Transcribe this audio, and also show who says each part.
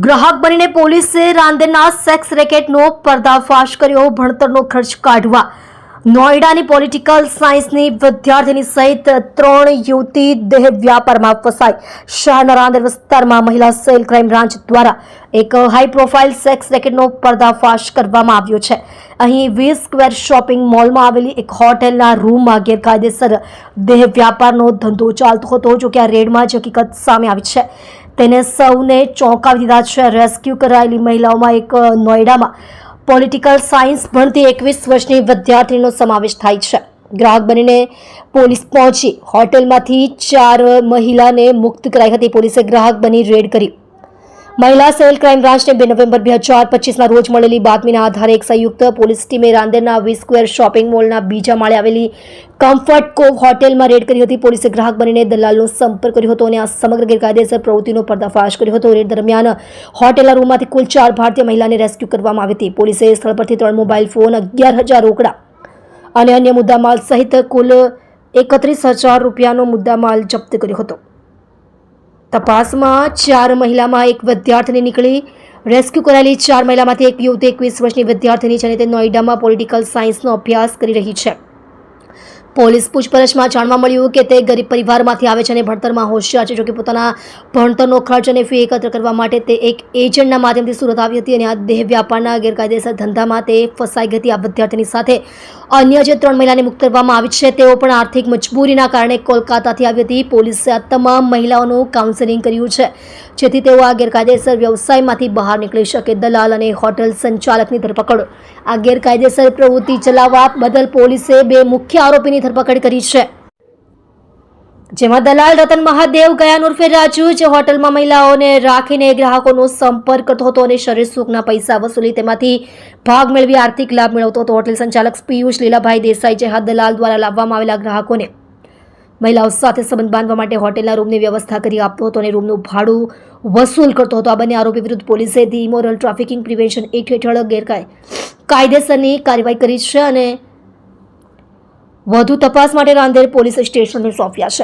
Speaker 1: ગ્રાહક બનીને પોલીસે રાંદેરના સેક્સ રેકેટનો પર્દાફાશ કર્યો. ભણતરનો ખર્ચ કાઢવા નોઈડાની પોલિટિકલ સાયન્સની વિદ્યાર્થીની સહિત 3 યુવતી દેહ વ્યાપારમાં ફસાઈ. શહેરના રાંદેર વિસ્તારમાં મહિલા સેલ ક્રાઇમ બ્રાન્ચ દ્વારા એક હાઈ પ્રોફાઇલ સેક્સ રેકેટનો પર્દાફાશ કરવામાં આવ્યો છે. અહીં 20 સ્ક્વેર શોપિંગ મોલમાં આવેલી એક હોટેલના રૂમમાં ગેરકાયદેસર દેહ વ્યાપારનો ધંધો ચાલતો હતો. જો કે આ રેડમાં જ હકીકત સામે આવી છે. તેને સૌને ચોંકાવી દીધા છે. રેસ્ક્યુ કરાયેલી મહિલાઓમાં એક નોઈડામાં પોલિટિકલ સાયન્સ ભણતી 21 વર્ષની વિદ્યાર્થીનો સમાવેશ થાય છે. ગ્રાહક બનીને પોલીસ પહોંચી હોટેલમાંથી 4 મહિલાને મુક્ત કરાઈ હતી. પોલીસે ગ્રાહક બની રેડ કરી. મહિલા સેલ ક્રાઇમ બ્રાન્ચને 2 નવેમ્બર 2025ના રોજ મળેલી બાતમીના આધારે એક સંયુક્ત પોલીસ ટીમે રાંદેરના 20 સ્ક્વેર શોપિંગ મોલના બીજા માળે આવેલી કમ્ફર્ટ કોવ હોટેલમાં રેડ કરી હતી. પોલીસે ગ્રાહક બનીને દલાલનો સંપર્ક કર્યો હતો અને આ સમગ્ર ગેરકાયદેસર પ્રવૃત્તિનો પર્દાફાશ કર્યો હતો. રેડ દરમિયાન હોટેલના રૂમમાંથી કુલ 4 ભારતીય મહિલાને રેસ્ક્યુ કરવામાં આવી હતી. પોલીસે સ્થળ પરથી 3 મોબાઈલ ફોન, 11,000 રોકડા અને અન્ય મુદ્દામાલ સહિત કુલ 31,000 રૂપિયાનો મુદ્દામાલ જપ્ત કર્યો હતો. તપાસમાં 4 મહિલામાં એક વિદ્યાર્થીની નીકળી. રેસ્ક્યુ કરાયેલી 4 મહિલામાંથી એક યુવતી 21 વર્ષની વિદ્યાર્થીની છે અને તે નોઈડામાં પોલિટિકલ સાયન્સનો અભ્યાસ કરી રહી છે. પોલીસ પૂછપરછમાં જાણવા મળ્યું કે તે ગરીબ પરિવારમાંથી આવે છે અને ભણતરમાં હોશિયાર છે. જોકે પોતાના ભણતરનો ખર્ચ અને ફી એકત્ર કરવા માટે તે એક એજન્ટના માધ્યમથી સુરત આવી હતી અને આ દેહ વ્યાપારના ગેરકાયદેસર ધંધામાં તે ફસાઈ ગઈ હતી. આ વિદ્યાર્થીની સાથે અન્ય જે 3 મહિલાને મુક્ત કરવામાં આવી છે તેઓ પણ આર્થિક મજબૂરીના કારણે કોલકાતાથી આવી હતી. પોલીસે આ તમામ મહિલાઓનું કાઉન્સેલિંગ કર્યું છે જેથી તેઓ આ ગેરકાયદેસર વ્યવસાયમાંથી બહાર નીકળી શકે. દલાલ અને હોટેલ સંચાલકની ધરપકડ. આ ગેરકાયદેસર પ્રવૃત્તિ ચલાવવા બદલ પોલીસે 2 મુખ્ય આરોપીની ધરપકડ કરી છે, જેમાં દલાલ રતન મહાદેવ ગયાન ઉર્ફે રાજુ, જે હોટલમાં મહિલાઓને રાખીને ગ્રાહકોનો સંપર્ક કરતો હતો અને શરીર સુખના પૈસા વસૂલી તેમાંથી ભાગ મેળવી આર્થિક લાભ મેળવતો હતો. હોટેલ સંચાલક પિયુષ લીલાભાઈ દેસાઈ, જે હાથ દલાલ દ્વારા લાવવામાં આવેલા ગ્રાહકોને મહિલાઓ સાથે સંબંધ બાંધવા માટે હોટેલના રૂમની વ્યવસ્થા કરી આપતો હતો અને રૂમનું ભાડું વસૂલ કરતો હતો. આ બંને આરોપી વિરુદ્ધ પોલીસે the immoral trafficking prevention act હેઠળ કાયદેસરની કાર્યવાહી કરી છે અને વધુ તપાસ માટે રાંદેર પોલીસ સ્ટેશનને સોંપ્યા છે.